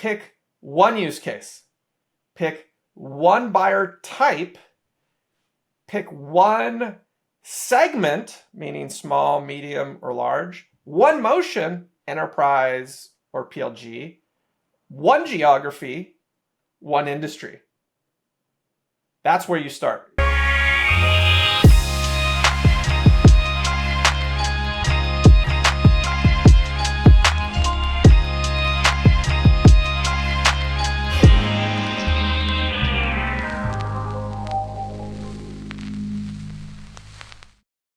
pick one use case, pick one buyer type, pick one segment, meaning small, medium, or large, one motion, enterprise or PLG, one geography, one industry. That's where you start.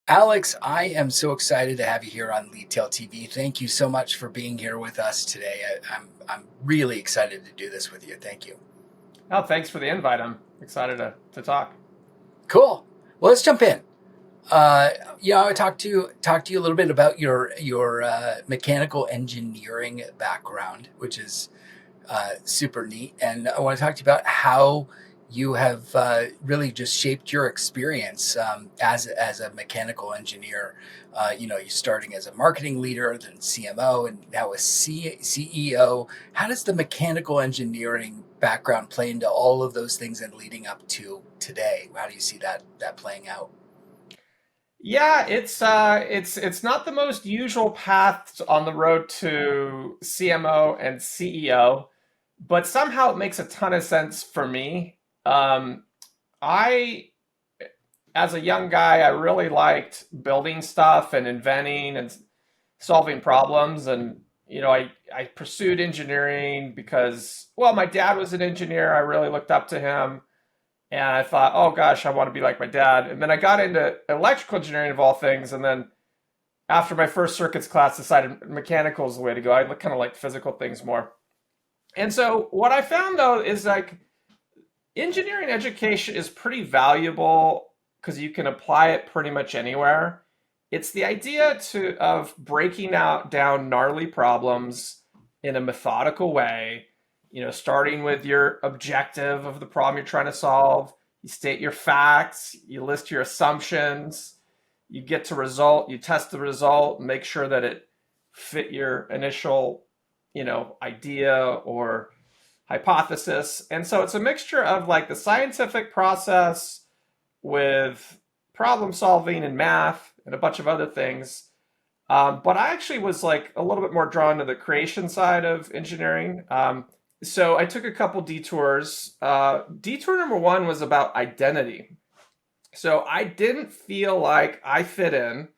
Alex, I am so excited to have you here on Leadtail TV. Thank you so much for being here with us today. I'm really excited to do this with you. Thank you. Oh, thanks for the invite. I'm excited to talk. Cool. Well, let's jump in. I talked to you a little bit about your mechanical engineering background, which is super neat, and I want to talk to you about how you have really just shaped your experience as a mechanical engineer. You're starting as a marketing leader, then CMO, and now a CEO. How does the mechanical engineering background play into all of those things and leading up to today? How do you see that playing out? Yeah, it's not the most usual path on the road to CMO and CEO, but somehow it makes a ton of sense for me. I, as a young guy, I really liked building stuff and inventing and solving problems. And, I pursued engineering because, well, my dad was an engineer. I really looked up to him. And I thought, oh gosh, I want to be like my dad. And then I got into electrical engineering of all things. And then after my first circuits class, decided mechanical is the way to go. I kind of like physical things more. And so what I found though is like engineering education is pretty valuable because you can apply it pretty much anywhere. It's the idea of breaking down gnarly problems in a methodical way, starting with your objective of the problem you're trying to solve. You state your facts, you list your assumptions, you get to result, you test the result, make sure that it fit your initial, idea or hypothesis. And so it's a mixture of like the scientific process with problem solving and math and a bunch of other things. But I actually was like a little bit more drawn to the creation side of engineering. So I took a couple detours. Detour number one was about identity. So I didn't feel like I fit in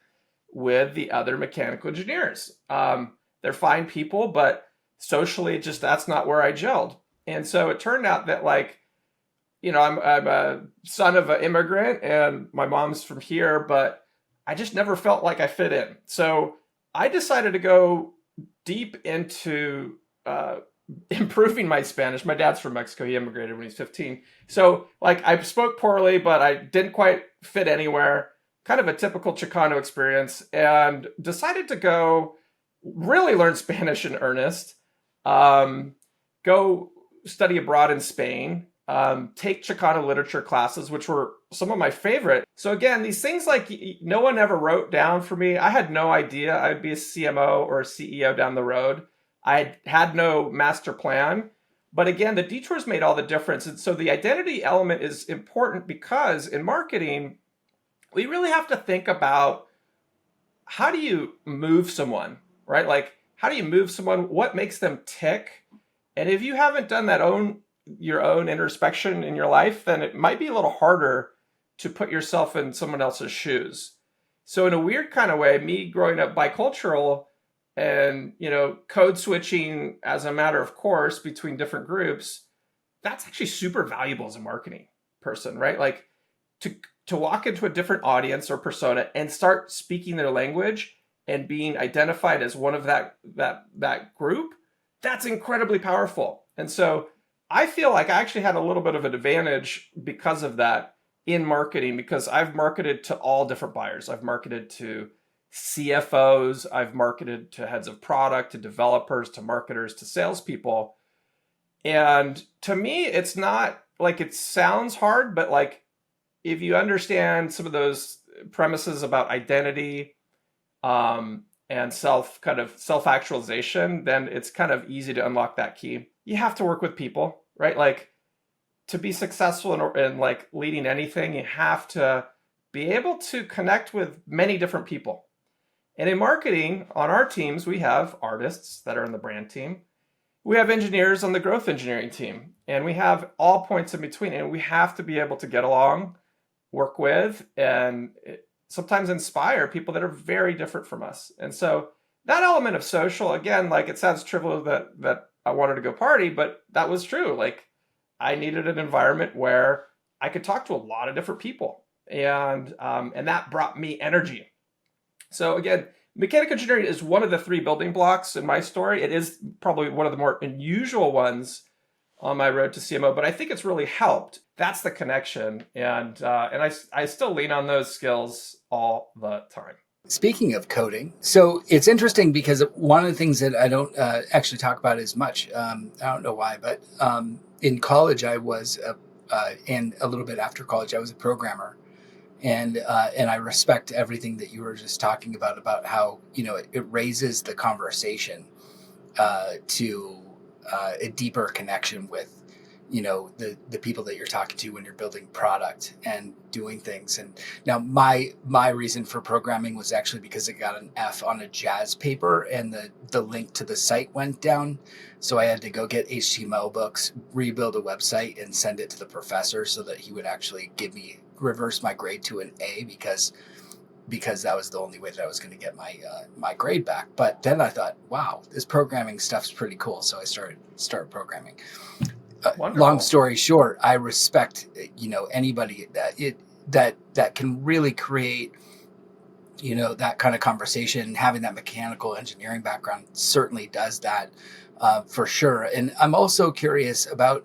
with the other mechanical engineers. They're fine people, but socially, just that's not where I gelled. And so it turned out that I'm a son of an immigrant and my mom's from here, but I just never felt like I fit in. So I decided to go deep into improving my Spanish. My dad's from Mexico. He immigrated when he was 15. So like I spoke poorly, but I didn't quite fit anywhere. Kind of a typical Chicano experience, and decided to go really learn Spanish in earnest. Go study abroad in Spain, take Chicano literature classes, which were some of my favorite. So again, these things like no one ever wrote down for me. I had no idea I'd be a CMO or a CEO down the road. I had no master plan. But again, the detours made all the difference. And so the identity element is important because in marketing, we really have to think about how do you move someone, right? Like, how do you move someone? What makes them tick? And if you haven't done your own introspection in your life, then it might be a little harder to put yourself in someone else's shoes. So in a weird kind of way, me growing up bicultural and, code switching as a matter of course between different groups, that's actually super valuable as a marketing person, right? Like to walk into a different audience or persona and start speaking their language and being identified as one of that group, that's incredibly powerful. And so I feel like I actually had a little bit of an advantage because of that in marketing, because I've marketed to all different buyers. I've marketed to CFOs, I've marketed to heads of product, to developers, to marketers, to salespeople. And to me, it's not like it sounds hard, but like if you understand some of those premises about identity, and self-actualization, then it's kind of easy to unlock that key. you have to work with people, right? Like to be successful in like leading anything, you have to be able to connect with many different people. And in marketing, on our teams, we have artists that are in the brand team. We have engineers on the growth engineering team, and we have all points in between. And we have to be able to get along, work with, and sometimes inspire people that are very different from us. And so that element of social, again, like it sounds trivial that I wanted to go party, but that was true. Like I needed an environment where I could talk to a lot of different people, and that brought me energy. So again, mechanical engineering is one of the three building blocks in my story. It is probably one of the more unusual ones on my road to CMO, but I think it's really helped. That's the connection, and I still lean on those skills all the time. Speaking of coding, so it's interesting because one of the things that I don't actually talk about as much, I don't know why, but in college I was, and a little bit after college, I was a programmer. And I respect everything that you were just talking about how, it raises the conversation to a deeper connection with, the people that you're talking to when you're building product and doing things. And now my reason for programming was actually because I got an F on a jazz paper and the link to the site went down. So I had to go get HTML books, rebuild a website, and send it to the professor so that he would actually reverse my grade to an A because that was the only way that I was going to get my grade back. But then I thought, wow, this programming stuff's pretty cool. So I started programming. Long story short, I respect anybody that can really create that kind of conversation. Having that mechanical engineering background certainly does that for sure. And I'm also curious about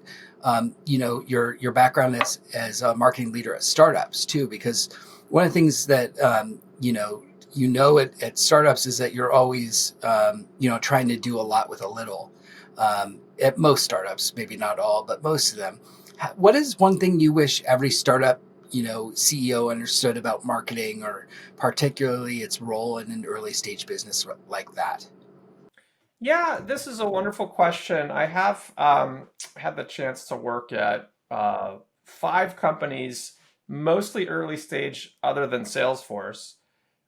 your background as a marketing leader at startups too, because one of the things that at startups is that you're always trying to do a lot with a little. At most startups, maybe not all, but most of them. What is one thing you wish every startup CEO understood about marketing, or particularly its role in an early stage business like that? Yeah, this is a wonderful question. I have had the chance to work at five companies, mostly early stage, other than Salesforce.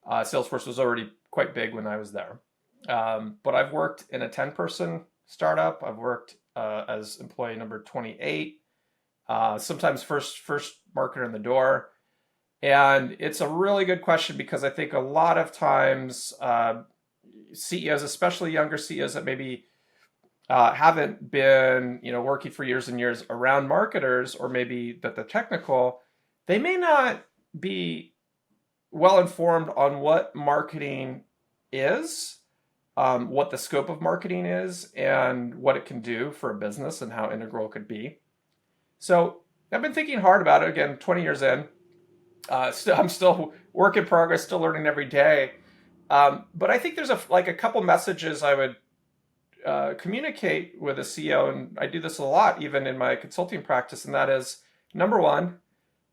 Salesforce was already quite big when I was there. But I've worked in a 10-person startup. I've worked as employee number 28, sometimes first marketer in the door. And it's a really good question because I think a lot of times CEOs, especially younger CEOs that maybe haven't been working for years and years around marketers, or maybe that they're technical, they may not be well informed on what marketing is, what the scope of marketing is, and what it can do for a business and how integral it could be. So I've been thinking hard about it. Again, 20 years in, I'm still work in progress, still learning every day. But I think there's a couple messages I would communicate with a CEO, and I do this a lot even in my consulting practice, and that is, number one,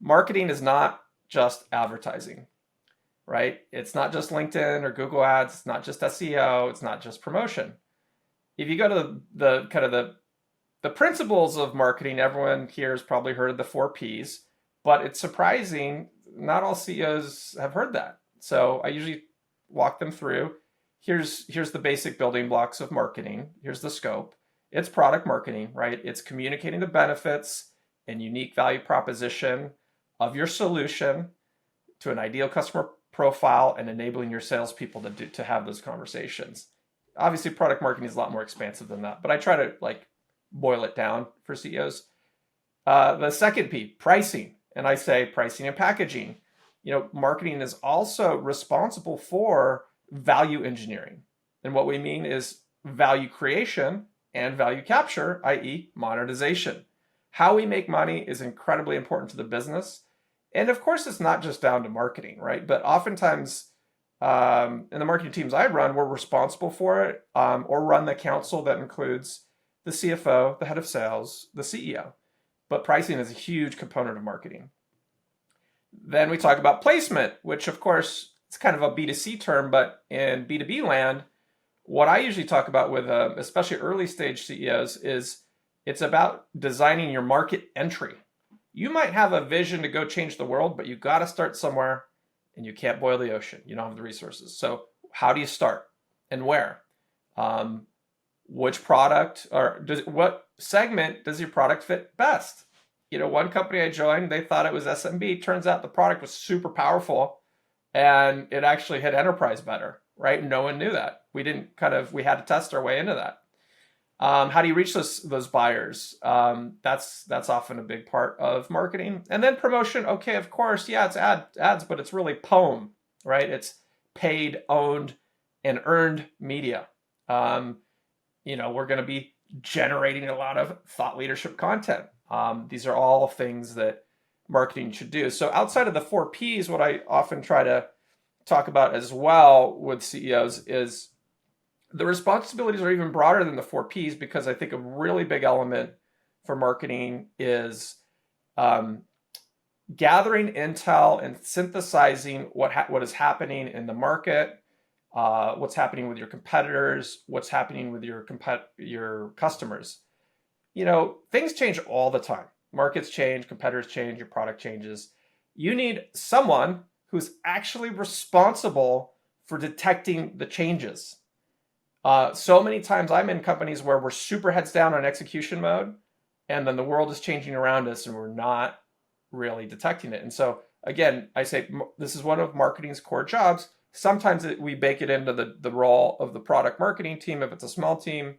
marketing is not just advertising, right? It's not just LinkedIn or Google Ads. It's not just SEO. It's not just promotion. If you go to the kind of the principles of marketing, everyone here has probably heard of the 4 Ps, but it's surprising not all CEOs have heard that. So I usually walk them through. Here's the basic building blocks of marketing. Here's the scope. It's product marketing, right? It's communicating the benefits and unique value proposition of your solution to an ideal customer profile and enabling your salespeople to have those conversations. Obviously, product marketing is a lot more expansive than that, but I try to boil it down for CEOs. The second P, pricing, and I say pricing and packaging. Marketing is also responsible for value engineering, and what we mean is value creation and value capture, i.e., monetization. How we make money is incredibly important to the business. And of course, it's not just down to marketing, right? But oftentimes, in the marketing teams I run, we're responsible for it, or run the council that includes the CFO, the head of sales, the CEO. But pricing is a huge component of marketing. Then we talk about placement, which of course, it's kind of a B2C term, but in B2B land, what I usually talk about with especially early stage CEOs is It's about designing your market entry. You might have a vision to go change the world, but you got to start somewhere, and you can't boil the ocean. You don't have the resources. So how do you start and where? Um, which product or what segment does your product fit best? One company I joined, they thought it was SMB. Turns out the product was super powerful and it actually hit enterprise better, right? No one knew that. We had to test our way into that. How do you reach those buyers? That's often a big part of marketing. And then promotion. Okay, of course, yeah, it's ads, but it's really POEM, right? It's paid, owned, and earned media. We're going to be generating a lot of thought leadership content. These are all things that marketing should do. So outside of the 4Ps, what I often try to talk about as well with CEOs is the responsibilities are even broader than the 4Ps, because I think a really big element for marketing is gathering intel and synthesizing what is happening in the market, what's happening with your competitors, what's happening with your customers. Things change all the time. Markets change, competitors change, your product changes. You need someone who's actually responsible for detecting the changes. So many times I'm in companies where we're super heads down on execution mode, and then the world is changing around us and we're not really detecting it. And so again, I say this is one of marketing's core jobs. Sometimes we bake it into the role of the product marketing team if it's a small team.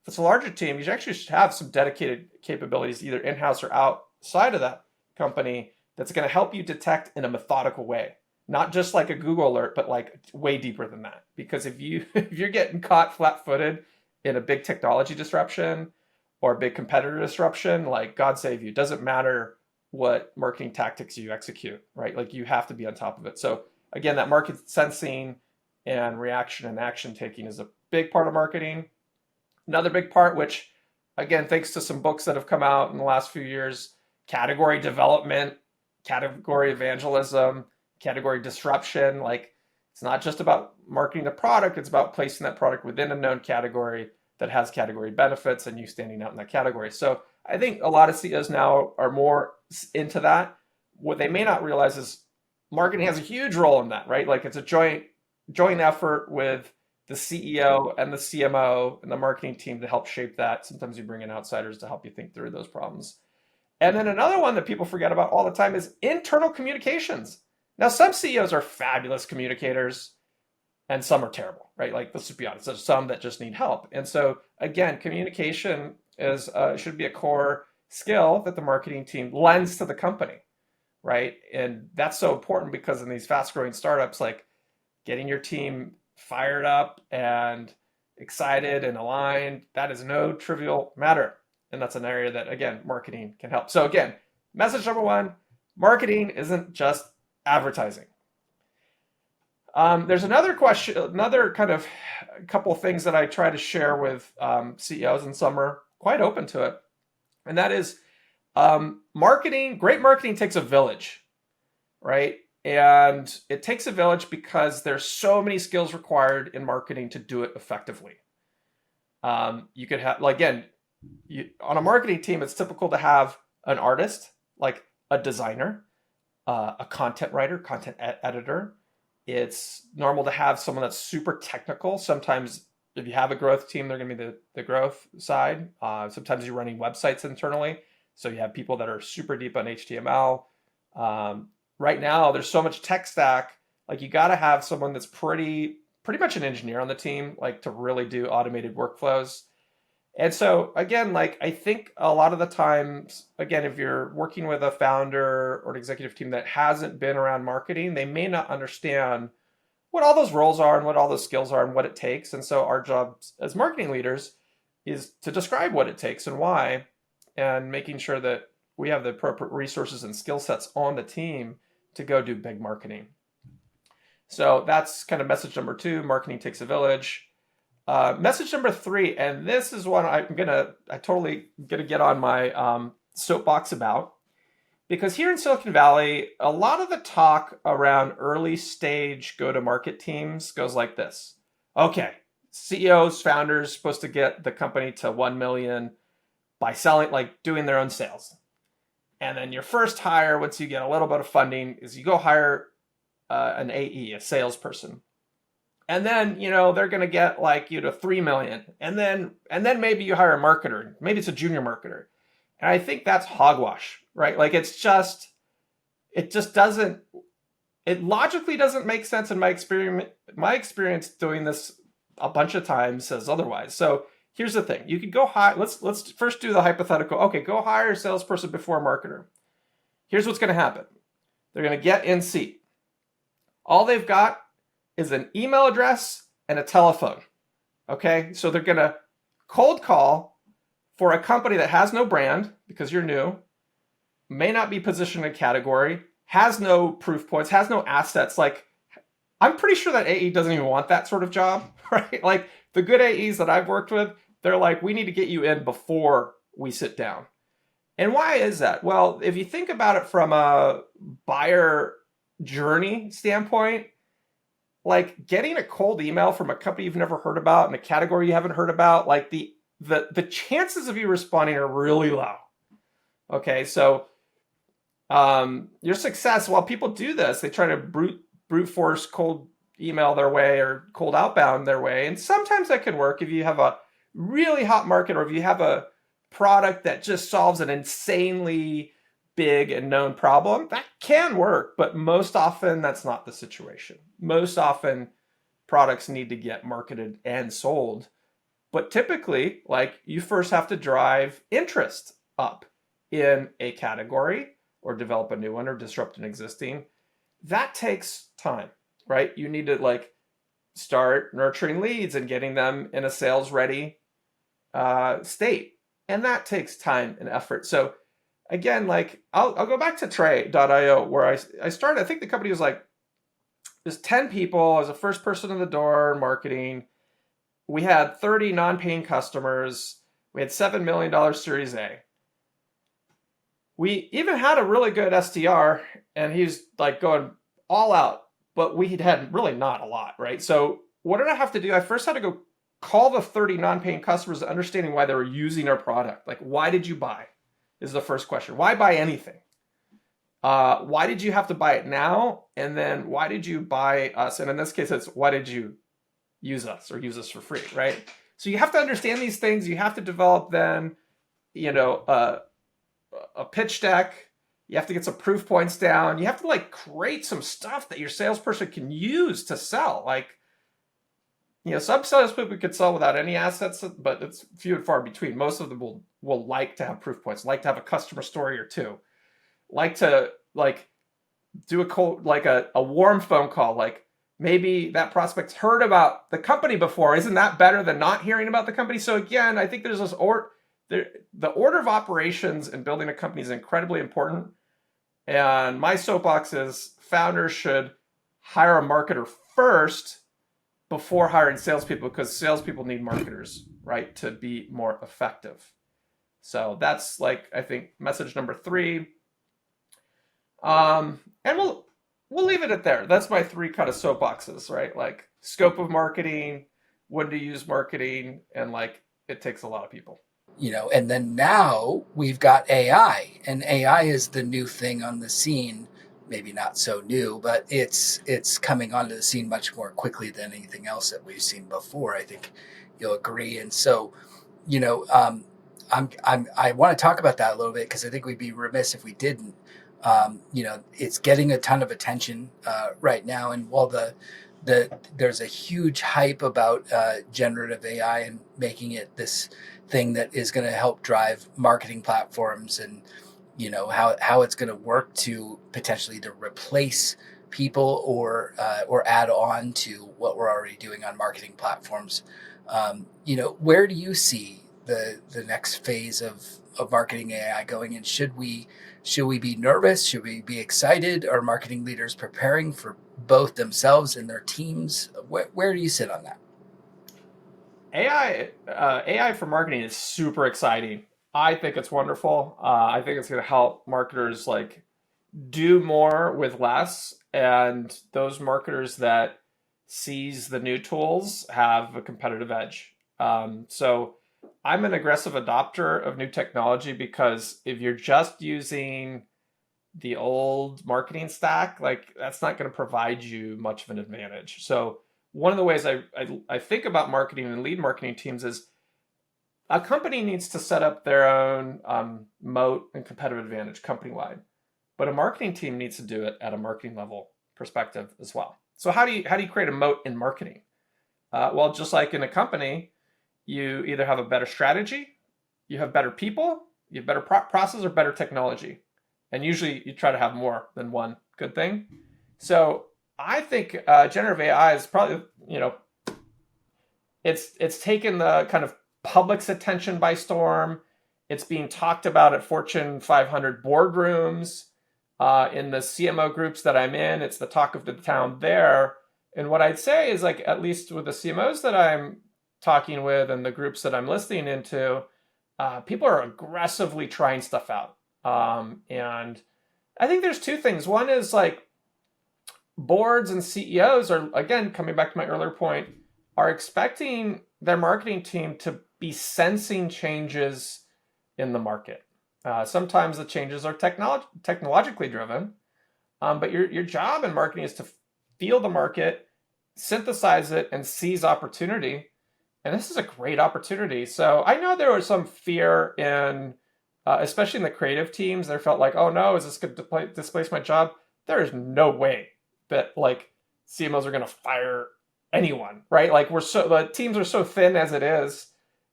If it's a larger team, you actually should have some dedicated capabilities, either in-house or outside of that company, that's going to help you detect in a methodical way. Not just like a Google alert, but like way deeper than that. Because if you're getting caught flat-footed in a big technology disruption or a big competitor disruption, like God save you. It doesn't matter what marketing tactics you execute, right? Like you have to be on top of it. So again, that market sensing and reaction and action taking is a big part of marketing. Another big part, which again, thanks to some books that have come out in the last few years, category development, category evangelism, category disruption. Like it's not just about marketing the product, it's about placing that product within a known category that has category benefits and you standing out in that category. So I think a lot of CEOs now are more into that. What they may not realize is marketing has a huge role in that, right? Like it's a joint effort with the CEO and the CMO and the marketing team to help shape that. Sometimes you bring in outsiders to help you think through those problems. And then another one that people forget about all the time is internal communications. Now, some CEOs are fabulous communicators and some are terrible, right? Like, let's just be honest, there's some that just need help. And so again, communication should be a core skill that the marketing team lends to the company, right? And that's so important because in these fast growing startups, like getting your team fired up and excited and aligned, that is no trivial matter. And that's an area that, again, marketing can help. So again, message number one, marketing isn't just advertising. There's another question, another kind of couple of things that I try to share with CEOs, and some are quite open to it. And that is great marketing takes a village, right? And it takes a village because there's so many skills required in marketing to do it effectively. You could have, like, again, on a marketing team, it's typical to have an artist, like a designer, a content writer, content editor. It's normal to have someone that's super technical. Sometimes if you have a growth team, they're going to be the growth side. Sometimes you're running websites internally. So you have people that are super deep on HTML. Right now, there's so much tech stack. Like you got to have someone that's pretty much an engineer on the team, like to really do automated workflows. And so again, like I think a lot of the times, again, if you're working with a founder or an executive team that hasn't been around marketing, they may not understand what all those roles are and what all those skills are and what it takes. And so our job as marketing leaders is to describe what it takes and why, and making sure that we have the appropriate resources and skill sets on the team to go do big marketing. So that's kind of message number two, marketing takes a village. Message number three, and this is one I totally gonna get on my soapbox about, because here in Silicon Valley, a lot of the talk around early stage go-to-market teams goes like this. Okay, CEOs, founders, supposed to get the company to 1 million by selling, like doing their own sales. And then your first hire, once you get a little bit of funding, is you go hire an AE, a salesperson. And then, they're going to get like, 3 million. And then maybe you hire a marketer. Maybe it's a junior marketer. And I think that's hogwash, right? Like it just doesn't, it logically doesn't make sense in my experience. My experience doing this a bunch of times says otherwise. So here's the thing: you could go hire. Let's first do the hypothetical. Okay, go hire a salesperson before a marketer. Here's what's going to happen: they're going to get in seat. All they've got is an email address and a telephone. Okay, so they're going to cold call for a company that has no brand because you're new, may not be positioned in a category, has no proof points, has no assets. Like, I'm pretty sure that AE doesn't even want that sort of job, right? Like the good AEs that I've worked with, they're like, we need to get you in before we sit down. And why is that? Well, if you think about it from a buyer journey standpoint, like getting a cold email from a company you've never heard about in a category you haven't heard about, like the chances of you responding are really low. Okay, so your success, while people do this, they try to brute force cold email their way or cold outbound their way. And sometimes that can work if you have a really hot market or if you have a product that just solves an insanely big and known problem. That can work, but most often that's not the situation. Most often products need to get marketed and sold. But typically, like, you first have to drive interest up in a category or develop a new one or disrupt an existing. That takes time, right? You need to like start nurturing leads and getting them in a sales ready state. And that takes time and effort. So again, like I'll go back to Tray.io where I started. I think the company was like, there's 10 people. I was the first person in the door in marketing. We had 30 non-paying customers. We had $7 million Series A. We even had a really good SDR, and he's like going all out, but we had really not a lot, right? So what did I have to do? I first had to go call the 30 non-paying customers, understanding why they were using our product. Like, why did you buy? Is the first question. Why buy anything? Why did you have to buy it now? And then why did you buy us? And in this case, it's why did you use us or use us for free, right? So you have to understand these things. You have to develop then, a pitch deck. You have to get some proof points down. You have to like create some stuff that your salesperson can use to sell. Like, some salespeople could sell without any assets, but it's few and far between. Most of them will like to have proof points, like to have a customer story or two, like to like do a warm phone call. Like maybe that prospect's heard about the company before. Isn't that better than not hearing about the company? So again, I think there's this the order of operations in building a company is incredibly important. And my soapbox is founders should hire a marketer first before hiring salespeople, because salespeople need marketers, right, to be more effective. So that's like, I think, message number 3. And we'll leave it at there. That's my 3 kind of soapboxes, right? Like scope of marketing, when to use marketing, and like it takes a lot of people. And then now we've got AI, and AI is the new thing on the scene. Maybe not so new, but it's coming onto the scene much more quickly than anything else that we've seen before. I think you'll agree. And so, I want to talk about that a little bit because I think we'd be remiss if we didn't. It's getting a ton of attention right now, and while there's a huge hype about generative AI and making it this thing that is going to help drive marketing platforms, and how it's going to work to potentially either replace people or add on to what we're already doing on marketing platforms. Where do you see the next phase of marketing AI going? And should we be nervous? Should we be excited? Are marketing leaders preparing for both themselves and their teams? Where do you sit on that? AI for marketing is super exciting. I think it's wonderful. I think it's going to help marketers like do more with less, and those marketers that seize the new tools have a competitive edge. So I'm an aggressive adopter of new technology because if you're just using the old marketing stack, like that's not going to provide you much of an advantage. So one of the ways I think about marketing and lead marketing teams is a company needs to set up their own moat and competitive advantage company wide, but a marketing team needs to do it at a marketing level perspective as well. So how do you create a moat in marketing? Well, just like in a company, you either have a better strategy, you have better people, you have better process, or better technology. And usually you try to have more than one good thing. So I think generative AI is probably, it's taken the kind of public's attention by storm. It's being talked about at Fortune 500 boardrooms, in the CMO groups that I'm in. It's the talk of the town there. And what I'd say is, like, at least with the CMOs that I'm talking with and the groups that I'm listening into, people are aggressively trying stuff out. And I think there's two things. One is like boards and CEOs are, again, coming back to my earlier point, are expecting their marketing team to be sensing changes in the market. Sometimes the changes are technologically driven, but your job in marketing is to feel the market, synthesize it, and seize opportunity. And this is a great opportunity. So I know there was some fear in, especially in the creative teams. They felt like, oh no, is this going to displace my job? There is no way that like CMOs are going to fire anyone, right? Like the teams are so thin as it is.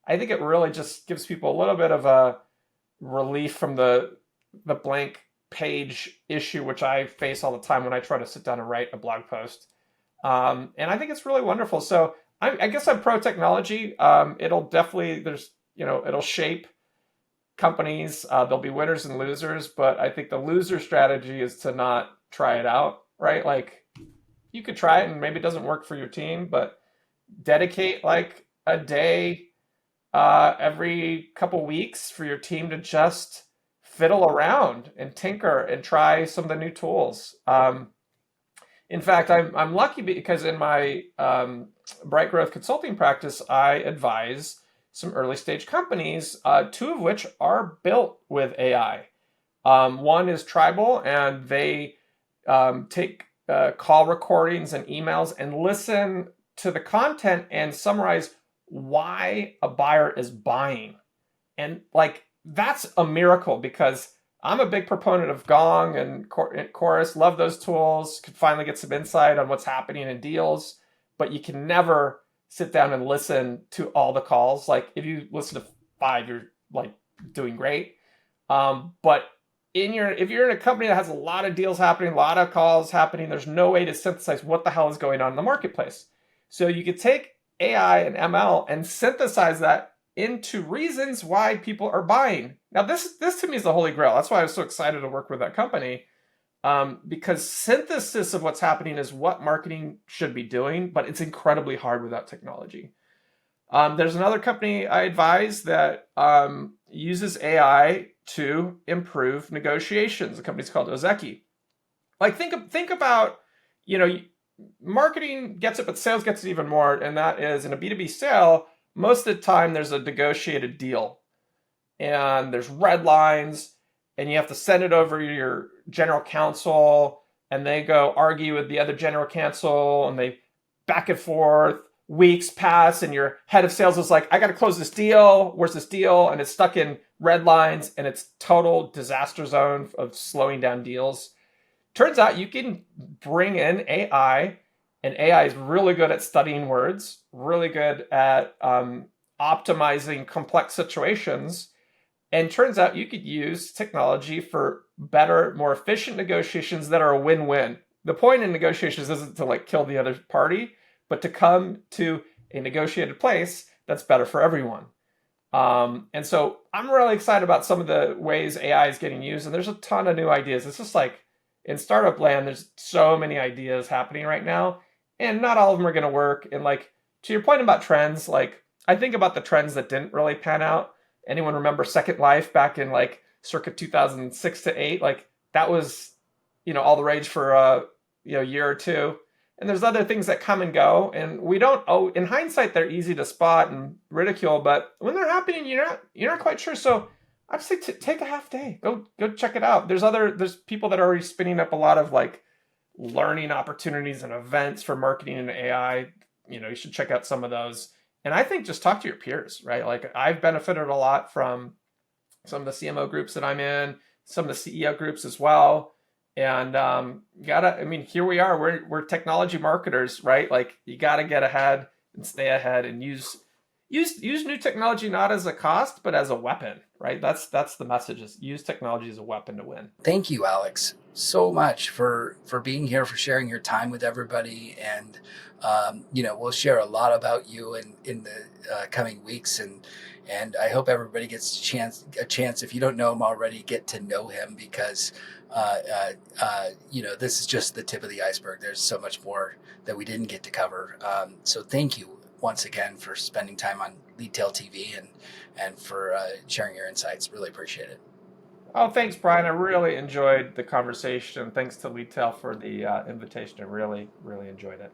I think it really just gives people a little bit of a relief from the blank page issue, which I face all the time when I try to sit down and write a blog post. And I think it's really wonderful. So I guess I'm pro technology. It'll definitely, it'll shape companies. There'll be winners and losers, but I think the loser strategy is to not try it out, right? Like you could try it and maybe it doesn't work for your team, but dedicate like a day every couple weeks for your team to just fiddle around and tinker and try some of the new tools. In fact, I'm lucky because in my Bright Growth consulting practice, I advise some early stage companies, two of which are built with AI. One is Tribal, and they take call recordings and emails and listen to the content and summarize why a buyer is buying. And like, that's a miracle because I'm a big proponent of Gong and Chorus, love those tools, could finally get some insight on what's happening in deals, but you can never sit down and listen to all the calls. Like if you listen to 5, you're like doing great. But if you're in a company that has a lot of deals happening, a lot of calls happening, there's no way to synthesize what the hell is going on in the marketplace. So you could take AI and ML and synthesize that into reasons why people are buying. Now, this to me is the holy grail. That's why I was so excited to work with that company, because synthesis of what's happening is what marketing should be doing, but it's incredibly hard without technology. There's another company I advise that uses AI to improve negotiations. The company's called Ozeki. Like think about, marketing gets it, but sales gets it even more. And that is in a B2B sale, most of the time there's a negotiated deal and there's red lines and you have to send it over to your general counsel and they go argue with the other general counsel and they back and forth, weeks pass and your head of sales is like, I got to close this deal. Where's this deal? And it's stuck in red lines and it's total disaster zone of slowing down deals. Turns out you can bring in AI, and AI is really good at studying words, really good at optimizing complex situations. And turns out you could use technology for better, more efficient negotiations that are a win-win. The point in negotiations isn't to like kill the other party, but to come to a negotiated place that's better for everyone. And so I'm really excited about some of the ways AI is getting used, and there's a ton of new ideas. It's just like in startup land, there's so many ideas happening right now, and not all of them are going to work. And like to your point about trends, like I think about the trends that didn't really pan out. Anyone remember Second Life back in like circa 2006 to 8? Like that was, all the rage for a year or two. and there's other things that come and go, and we don't. Oh, in hindsight, they're easy to spot and ridicule, but when they're happening, you're not quite sure. So I'd say take a half day, go check it out. There's people that are already spinning up a lot of like learning opportunities and events for marketing and AI. You should check out some of those. And I think just talk to your peers, right? Like I've benefited a lot from some of the CMO groups that I'm in, some of the CEO groups as well. And here we are. We're technology marketers, right? Like you gotta get ahead and stay ahead and use new technology not as a cost, but as a weapon, right? That's the message: is use technology as a weapon to win. Thank you, Alex, so much for being here, for sharing your time with everybody, and we'll share a lot about you in the coming weeks, and I hope everybody gets a chance. If you don't know him already, get to know him, because this is just the tip of the iceberg. There's so much more that we didn't get to cover. So thank you once again for spending time on Leadtail TV and for sharing your insights. Really appreciate it. Oh, thanks, Brian. I really enjoyed the conversation. Thanks to Leadtail for the invitation. I really, really enjoyed it.